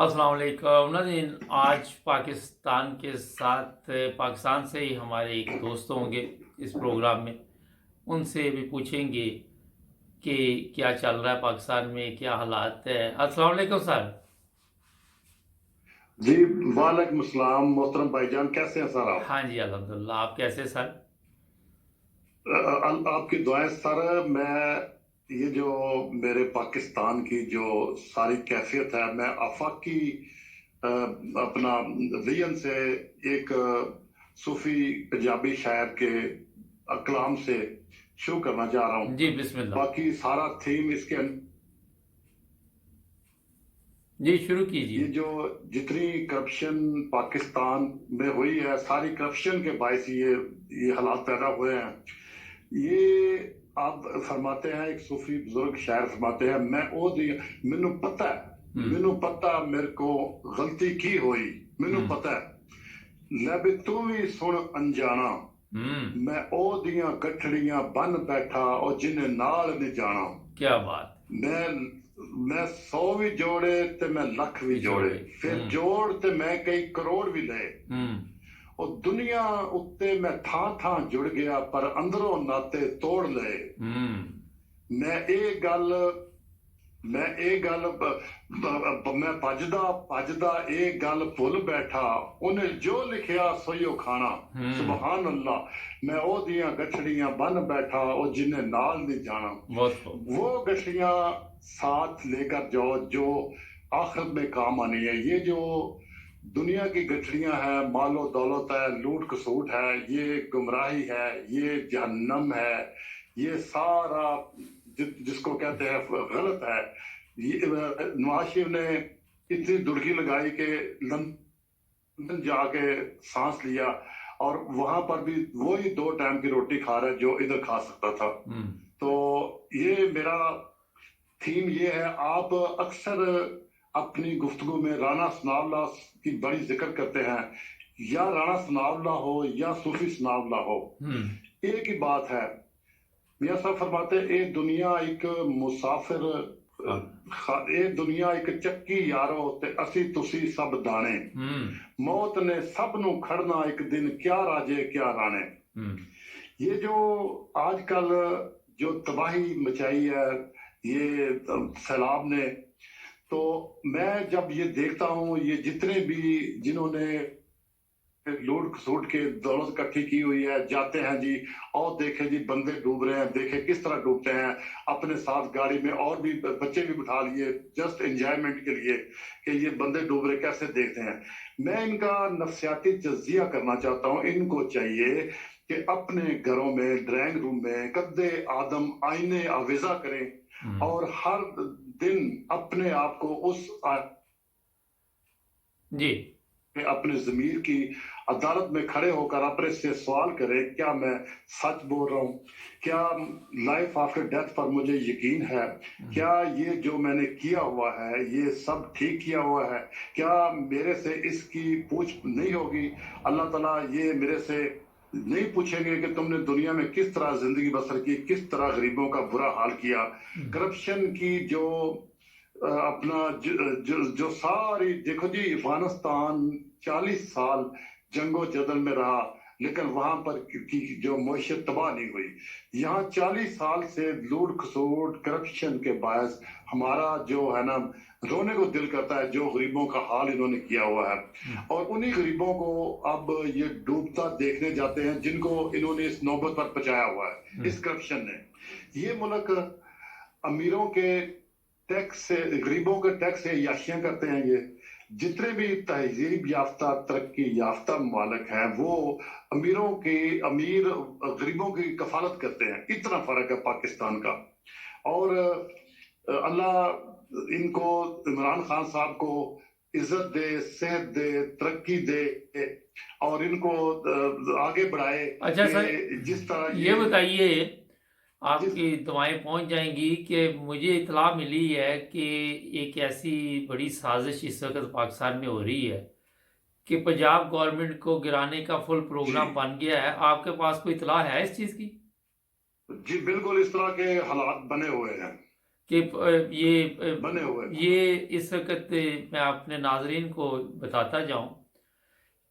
अस्सलाम वालेकुम नाज़रीन। आज पाकिस्तान के साथ पाकिस्तान से ही हमारे एक दोस्त होंगे इस प्रोग्राम में, उनसे भी पूछेंगे कि क्या चल रहा है पाकिस्तान में, क्या हालात है। अस्सलाम वालेकुम सर। जी, वालेकुम सलाम मोहतरम भाईजान, कैसे हैं सर आप? हाँ जी, अल्हम्दुलिल्लाह। आप कैसे सर? आपकी दुआएं सर। मैं ये जो मेरे पाकिस्तान की जो सारी कैफियत है, मैं आफाकी अपना विजन से एक सूफी पंजाबी शायर के कलाम से शुरू करना चाह रहा हूँ। जी बिस्मिल्लाह। बाकी सारा थीम इसके जी शुरू ये कीजिए। जो जितनी करप्शन पाकिस्तान में हुई है, सारी करप्शन के बायस ये हालात पैदा हुए हैं। ये आप फरमाते हैं, एक सूफी बुजुर्ग शायर फरमाते हैं, मैनू पता है, मैनू पता मेरे को गलती की हुई, मैनू पता है ले भी तू भी सुन अनजाना, मैं ओ दियां गठड़ियां बन बैठा और जिन्हें नाल नहीं जाना। क्या बात। मैं मैं 100 भी जोड़े ते मैं लख भी जोड़े, फिर जोड़ ते मैं कई करोड़ भी ले। और दुनिया उत्ते मैं थां थां जुड़ गया, पर अंदरों नाते तोड़ ले। मैं ये गल मैं ਇਹ ਗੱਲ ਮੈਂ ਭੱਜਦਾ ਇਹ ਗੱਲ ਭੁੱਲ ਬੈਠਾ, ਉਹਨੇ ਜੋ ਲਿਖਿਆ ਸੋਈਓ ਖਾਣਾ। ਸੁਭਾਨ ਅੱਲਾ, मैं ओ दियां गठड़ियां बन बैठा और जिन्हें नाल नहीं जाना। वो गठड़ियां साथ लेकर जाओ जो आखिरत में काम आनी है। ये जो दुनिया की गठड़ियां हैं, मालो दौलत है, लूट खसूट है, ये गुमराही है, ये जहन्नम है, ये सारा जिसको कहते हैं गलत है। ये नवाज शरीफ ने इतनी दुर्गी लगाई कि लंदन जाके सांस लिया और वहां पर भी वही 2 टाइम की रोटी खा रहा है जो इधर खा सकता था। तो ये मेरा थीम ये है। आप अक्सर अपनी गुफ्तगू में राना सनाउल्लाह की बड़ी जिक्र करते हैं, या राना सनाउल्लाह हो या सूफी सनाउल्लाह हो, एक ही बात है। मियां साहब फरमाते ये दुनिया एक मुसाफिर, ये दुनिया एक चक्की यारो ते असी तुसी सब दाने, मौत ने सब नू खड़ना एक दिन, क्या राजे क्या राणे। ये जो आजकल जो तबाही मचाई है ये सैलाब ने, तो मैं जब ये देखता हूँ, ये जितने भी जिन्होंने लूट खसूट के दौलत इकट्ठी की हुई है, जाते हैं जी और देखे जी बंदे डूब रहे हैं, देखे किस तरह डूबते हैं, अपने साथ गाड़ी में और भी बच्चे भी बिठा लिए जस्ट एंजॉयमेंट के लिए कि ये बंदे डूब रहे कैसे देखते हैं। मैं इनका नफ्सियाती तज्जिया करना चाहता हूँ। इनको चाहिए कि अपने घरों में ड्राइंग रूम में कद्दे आदम आईने आवेजा करें और हर दिन अपने आप को उस जी अपने जमीर की अदालत में खड़े होकर अपने से सवाल करें, क्या मैं सच बोल रहा हूँ? क्या लाइफ आफ्टर डेथ पर मुझे यकीन है? क्या ये जो मैंने किया हुआ है ये सब ठीक किया हुआ है? क्या मेरे से इसकी पूछ नहीं होगी? अल्लाह ताला ये मेरे से नहीं पूछेंगे कि तुमने दुनिया में किस तरह जिंदगी बसर की, किस तरह गरीबों का बुरा हाल किया। करप्शन की जो अपना जो सारी, देखो जी अफगानिस्तान 40 साल जंगो जदल में रहा, लेकिन वहां पर की जो मईशत तबाह नहीं हुई। यहाँ 40 साल से लूट खसूट करप्शन के बायस हमारा जो है ना, रोने को दिल करता है जो गरीबों का हाल इन्होंने किया हुआ है। और उन्हीं गरीबों को अब ये डूबता देखने जाते हैं जिनको इन्होंने इस नौबत पर पहुंचाया हुआ है इस करप्शन ने। ये मुल्क अमीरों के टैक्स से, गरीबों के टैक्स से याशियां करते हैं। ये जितने भी तहजीब याफ्ता तरक्की याफ्ता ममालिक हैं वो अमीर गरीबों की कफालत करते हैं। इतना फर्क है पाकिस्तान का। और अल्लाह इनको, इमरान खान साहब को इज्जत दे, सेहत दे, तरक्की दे और इनको आगे बढ़ाए। अच्छा सर, जिस तरह ये बताइए, आपकी दुआएं पहुंच जाएंगी कि मुझे इतला मिली है कि एक ऐसी बड़ी साजिश इस वक्त पाकिस्तान में हो रही है कि पंजाब गवर्नमेंट को गिराने का फुल प्रोग्राम बन गया है। आपके पास कोई इतला है इस चीज़ की? जी बिल्कुल, इस तरह के हालात बने हुए हैं। کہ بنے ہوئے یہ اس وقت میں اپنے ناظرین کو بتاتا جاؤں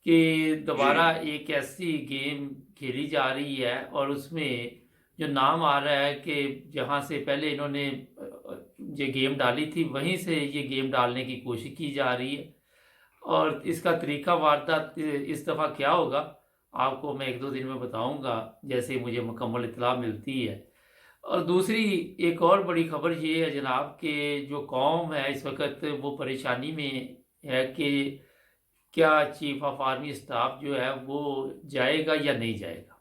کہ دوبارہ ایک ایسی گیم کھیلی جا رہی ہے اور اس میں جو نام آ رہا ہے کہ جہاں سے پہلے انہوں نے یہ گیم ڈالی تھی وہیں سے یہ گیم ڈالنے کی کوشش کی جا رہی ہے، اور اس کا طریقہ واردات اس دفعہ کیا ہوگا آپ کو میں 1-2 دن میں بتاؤں گا جیسے مجھے مکمل اطلاع ملتی ہے۔ اور دوسری ایک اور بڑی خبر یہ ہے جناب کہ جو قوم ہے اس وقت وہ پریشانی میں ہے کہ کیا چیف آف آرمی اسٹاف جو ہے وہ جائے گا یا نہیں جائے گا،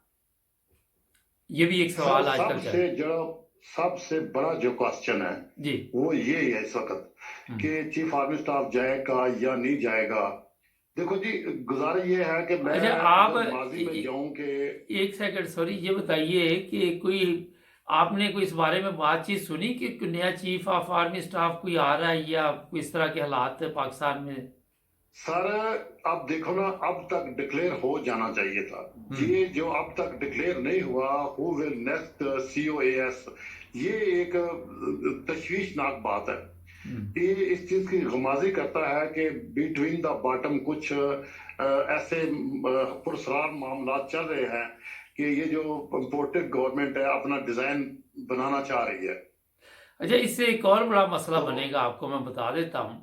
یہ بھی ایک سوال آج کل چل رہا ہے۔ سب سے بڑا جو کوسچن ہے جی وہ یہی ہے اس وقت کہ چیف آرمی اسٹاف جائے گا یا نہیں جائے گا۔ دیکھو جی گزارش یہ ہے کہ میں آپ ماضی میں جاؤں کہ ایک سیکنڈ سوری یہ بتائیے کہ کوئی آپ نے کوئی اس بارے میں بات چیت سنی کہ نیا چیف آف آرمی اسٹاف کوئی آ رہا ہے یا کوئی اس طرح کے حالات پاکستان میں؟ سر اب دیکھو نا اب تک ڈکلیئر ہو جانا چاہیے تھا، یہ جو اب تک ڈکلیئر نہیں ہوا who will next COAS، یہ ایک تشویشناک بات ہے۔ یہ اس چیز کی غمازی کرتا ہے کہ بیٹوین دا باٹم کچھ ایسے پرسرار معاملات چل رہے ہیں کہ یہ جو امپورٹڈ گورنمنٹ ہے اپنا ڈیزائن بنانا چاہ رہی ہے۔ اچھا اس سے ایک اور بڑا مسئلہ بنے گا، آپ کو میں بتا دیتا ہوں۔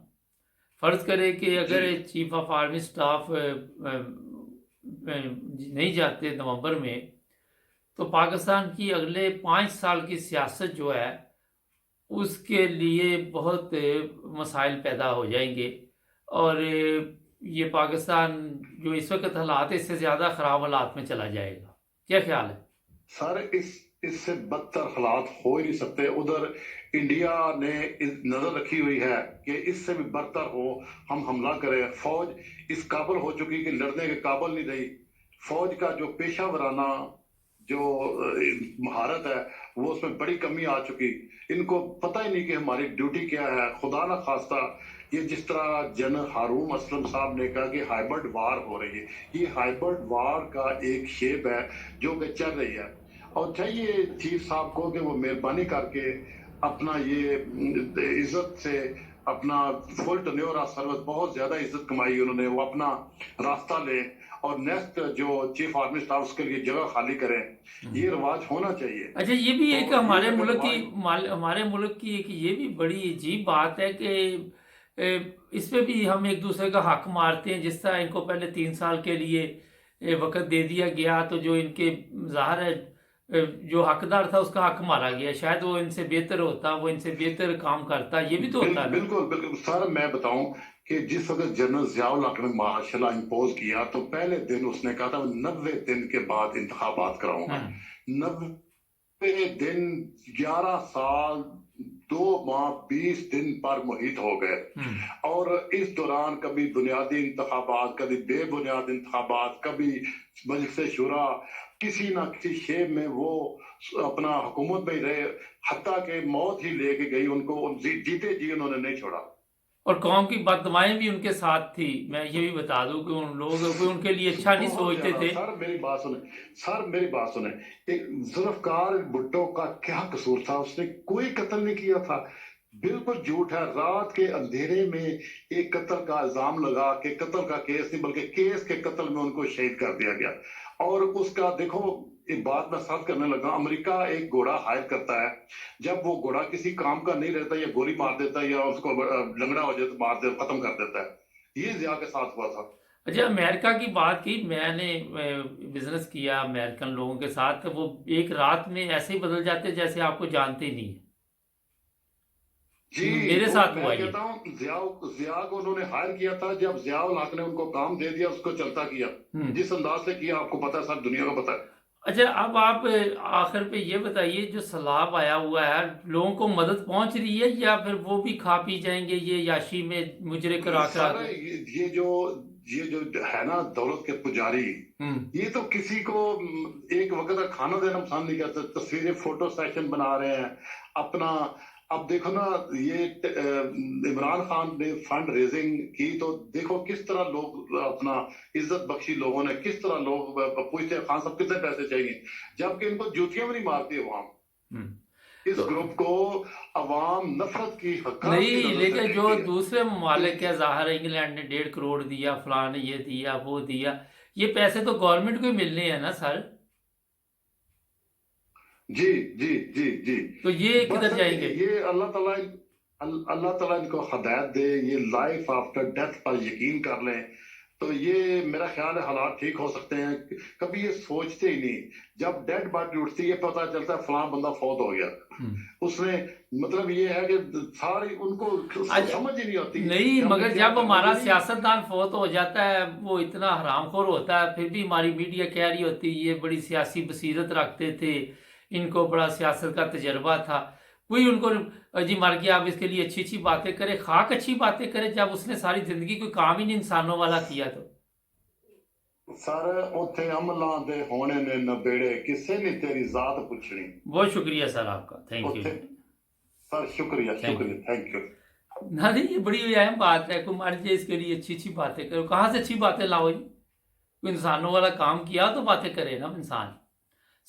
فرض کرے کہ اگر چیف آف آرمی اسٹاف نہیں جاتے نومبر میں تو پاکستان کی اگلے 5 سال کی سیاست جو ہے اس کے لیے بہت مسائل پیدا ہو جائیں گے، اور یہ پاکستان جو اس وقت حالات ہے اس سے زیادہ خراب حالات میں چلا جائے گا، کیا خیال ہے؟ سر اس سے بدتر حالات ہو ہی نہیں سکتے۔ ادھر انڈیا نے نظر رکھی ہوئی ہے کہ اس سے بھی برتر ہو ہم حملہ کریں، فوج اس قابل ہو چکی کہ لڑنے کے قابل نہیں رہی، فوج کا جو پیشہ ورانہ جو مہارت ہے وہ اس میں بڑی کمی آ چکی، ان کو پتہ ہی نہیں کہ ہماری ڈیوٹی کیا ہے۔ خدا نہ خواستہ یہ جس طرح جنرل ہارون اسلم صاحب نے کہا کہ ہائبرڈ وار ہو رہی ہے، یہ ہائبرڈ وار کا ایک شیپ ہے جو کہ چل رہی ہے، اور چاہیے چیف صاحب کو کہ وہ مہربانی کر کے اپنا یہ عزت سے اپنا فل ٹینیور آف سروس بہت زیادہ عزت کمائی انہوں نے، وہ اپنا راستہ لیں اور نیکسٹ جو چیف آرمی اسٹاف اس کے لیے جگہ خالی کریں، یہ رواج ہونا چاہیے۔ اچھا یہ بھی ایک ہمارے ملک کی ایک یہ بھی بڑی عجیب بات ہے کہ اس پہ بھی ہم ایک دوسرے کا حق مارتے ہیں، جس طرح ان کو پہلے 3 سال کے لیے وقت دے دیا گیا تو جو ان کے ظاہر ہے جو حقدار تھا اس کا حق مارا گیا، شاید وہ ان سے بہتر ہوتا، وہ ان سے بہتر کام کرتا، یہ بھی تو ہوتا ہے۔ بالکل سر، میں بتاؤں کہ جس وقت جنرل ضیاء الحق نے مارشل لا امپوز کیا تو پہلے دن اس نے کہا تھا 90 دن کے بعد انتخابات کراؤں گا۔ 90 دن 11 سال 2 ماہ 20 دن پر محیط ہو گئے، اور اس دوران کبھی بنیادی انتخابات، کبھی بے بنیاد انتخابات، کبھی مجلس شورا، کسی نہ کسی شیب میں وہ اپنا حکومت میں رہے، حتیٰ کہ موت ہی لے کے گئی ان کو، جیتے جی انہوں نے نہیں چھوڑا، اور قوم کی بددمائی بھی ان کے ساتھ تھی۔ میں یہ بھی بتا دوں کہ ان لوگ ان کے لیے اچھا نہیں سوچتے تھے۔ سر میری بات سنیں، ایک ذوالفقار بھٹو کا کیا قصور تھا؟ اس نے کوئی قتل نہیں کیا تھا، بالکل جھوٹ ہے۔ رات کے اندھیرے میں ایک قتل کا الزام لگا کہ قتل کا کیس نہیں بلکہ کیس کے قتل میں ان کو شہید کر دیا گیا، اور اس کا دیکھو ایک بات میں ساتھ کرنے لگا، امریکہ ایک گھوڑا ہائر کرتا ہے، جب وہ گھوڑا کسی کام کا نہیں رہتا یا گولی مار دیتا ہے یا اس کو لنگڑا ہو جائے تو مار دے ختم کر دیتا ہے، یہ ضیاء کے ساتھ ہوا تھا۔ اچھا امریکہ کی بات کی، میں نے بزنس کیا امریکن لوگوں کے ساتھ، وہ ایک رات میں ایسے ہی بدل جاتے جیسے آپ کو جانتے ہی نہیں ہیں۔ جی میرے ساتھ ہوا، میں کہتا ہوں ضیاء کو انہوں نے ہائر کیا تھا، جب ضیاء الحق نے ان کو کام دے دیا اس کو چلتا کیا، جس انداز سے کیا آپ کو پتا ہے، سب دنیا کو پتا ہے۔ اچھا اب آپ آخر پہ یہ بتائیے، جو سیلاب آیا ہوا ہے لوگوں کو مدد پہنچ رہی ہے یا پھر وہ بھی کھا پی جائیں گے یہ یاشی میں مجرے کرا کر؟ یہ جو ہے نا دولت کے پجاری، یہ تو کسی کو ایک وقت کا کھانا دینا پسند نہیں کرتے، تصویریں فوٹو سیشن بنا رہے ہیں اپنا۔ اب دیکھو نا یہ عمران خان نے فنڈ ریزنگ کی تو دیکھو کس طرح لوگ اپنا عزت بخشی، لوگوں نے کس طرح لوگ پوچھتے ہیں خان صاحب کتنے پیسے چاہیے، جبکہ ان کو جوتیاں بھی نہیں مارتی وہاں۔ इस ग्रुप को अवाम नफरत की हक़ाक़ नहीं, लेकिन जो दूसरे ममालिक है, ज़ाहिर है इंग्लैंड ने 1.5 करोड़ दिया, फलां ने ये दिया वो दिया, ये पैसे तो गवर्नमेंट को ही मिलने हैं ना सर। जी जी जी जी, तो ये किधर जाएंगे? ये अल्लाह ताला इनको हदायत दे, ये लाइफ आफ्टर डेथ पर यकीन कर लें, तो ये मेरा ख्याल है हालात ठीक हो सकते हैं। कभी ये सोचते ही नहीं, जब डेड बॉडी उठती है पता चलता है फलां बंदा फौत हो गया, उसने मतलब ये है कि सारी उनको समझ ही नहीं होती। नहीं, मगर जब हमारा सियासतदान फौत हो जाता है, वो इतना हरामखोर होता है, फिर भी हमारी मीडिया कह रही होती है ये बड़ी सियासी बसीरत रखते थे, इनको बड़ा सियासत का तजर्बा था। कोई उनको जी मर गया, अब इसके लिए अच्छी अच्छी बातें करे, खाक अच्छी बातें करे, जब उसने सारी जिंदगी कोई काम ही नहीं इंसानों वाला किया। तो सर उत्थे अमलां दे होने ने नबेड़े, किसे ने तेरी जात पूछनी। बहुत शुक्रिया सर आपका, थैंक यू सर, शुक्रिया शुक्रिया, थैंक यू। ना नहीं, ये बड़ी अहम बात है, कोई मर जाए इसके लिए अच्छी अच्छी बातें करो। कहाँ से अच्छी बातें लाओ जी? कोई इंसानों वाला काम किया तो बातें करे ना इंसान।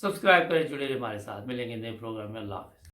सब्सक्राइब करें, जुड़े रहे हमारे साथ, मिलेंगे नए प्रोग्राम में। अल्लाह हाफ़िज़।